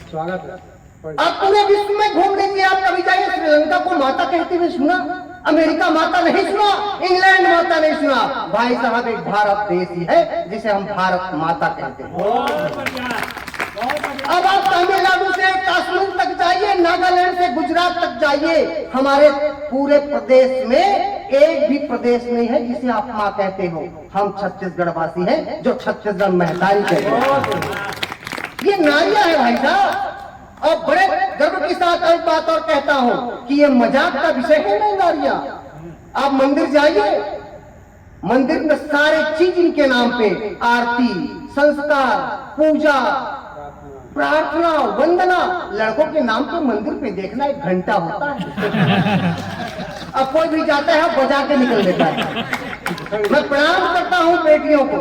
स्वागत है। आप पूरे विश्व में घूम लीजिए, आप कभी जाइए श्रीलंका को माता कहते हुए सुना? अमेरिका माता नहीं सुना, इंग्लैंड माता नहीं सुना। भाई साहब, एक भारत देश ही है जिसे हम भारत माता कहते हैं। अब आप तमिलनाडु से कश्मीर तक जाइए, नागालैंड से गुजरात तक जाइए, हमारे पूरे प्रदेश में एक भी प्रदेश नहीं है जिसे आप माँ कहते हो। हम छत्तीसगढ़ वासी हैं जो छत्तीसगढ़ महतारी कहते हैं। ये नारियां है भाई साहब। और बड़े गर्व के साथ एक बात और कहता हूँ कि ये मजाक का विषय है नहीं नारियां। आप मंदिर जाइए, मंदिर में सारे चीज इनके नाम पे, आरती, संस्कार, पूजा, प्रार्थना, वंदना। लड़कों के नाम पे मंदिर पे देखना 1 घंटा होता है। अब कोई भी जाता है बजा के निकल देता है। मैं प्रणाम करता हूँ बेटियों को,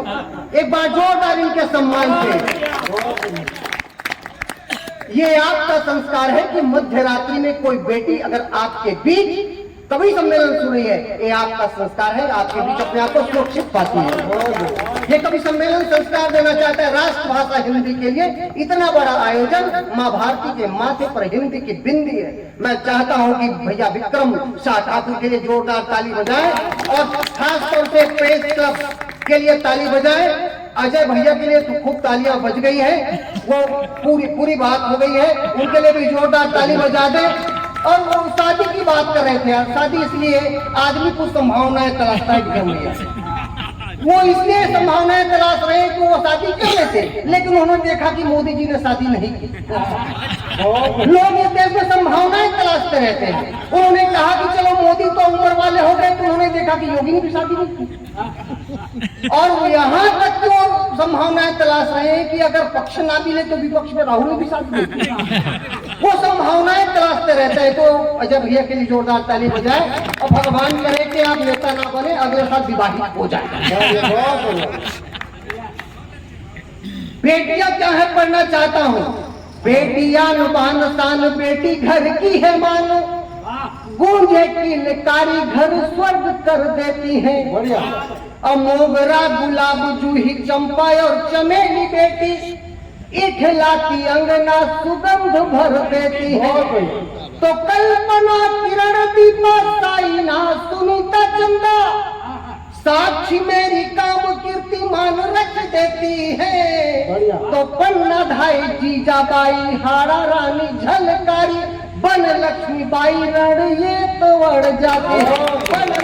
एक बार जोरदार इनके सम्मान से। ये आपका संस्कार है कि मध्य रात्रि में कोई बेटी अगर आपके बीच कभी सम्मेलन सुन रही है, ये आपका संस्कार है, आपके बीच अपने आप को सुरक्षित पाती है। ये कभी सम्मेलन संस्कार देना चाहता है राष्ट्रभाषा हिंदी के लिए। इतना बड़ा आयोजन, माँ भारती के माथे पर हिंदी की बिंदी है। मैं चाहता हूँ कि भैया विक्रम शाह ठाकुर के लिए जोरदार ताली बजाएं और खास तौर से प्रेस क्लब के लिए ताली बजाएं। अजय भैया के लिए तो खूब तालियां बज गई है, वो पूरी बात हो गई है, उनके लिए भी जोरदार ताली बजा दें। और वो शादी की बात कर रहे थे यार, शादी इसलिए आदमी को संभावनाएं तलाशता है, वो इसलिए संभावनाएं तलाश रहे हैं कि वो शादी कर रहे थे, लेकिन उन्होंने देखा कि मोदी जी ने शादी नहीं की। लोग इस देश में संभावनाएं तलाशते रहते हैं। उन्होंने कहा कि चलो मोदी तो उम्र वाले हो गए, तो उन्होंने देखा कि योगी ने भी शादी नहीं की। और यहाँ तक कि वो संभावनाएं तलाश रहे हैं कि अगर पक्ष ना मिले तो विपक्ष में राहुल ने भी शादी नहीं की। वो संभावनाएं तलाशते रहते हैं। तो अजय भैया के लिए जोरदार ताली बजाए और भगवान करे कि आप नेता ना बने, अगले साल विवाहित हो जाए। बेटियां क्या है पढ़ना चाहता हूँ। बेटियां नुबान शान, बेटी घर की है मानो, गूंजे की लकारी घर स्वर्ग कर देती है। मोगरा, गुलाब, जूही, चंपा और चमेली बेटी इठलाती अंगना सुगंध भर देती है। तो कल्पना, किरण, दीपा, साइना, सुनीता, चंदा, साक्षी मेरी काम कीर्तिमान रख देती है। तो पन्ना धाई, जीजाबाई, हारा रानी, झलकारी, बन लक्ष्मी बाई, रण ये तो अड़ जाती है।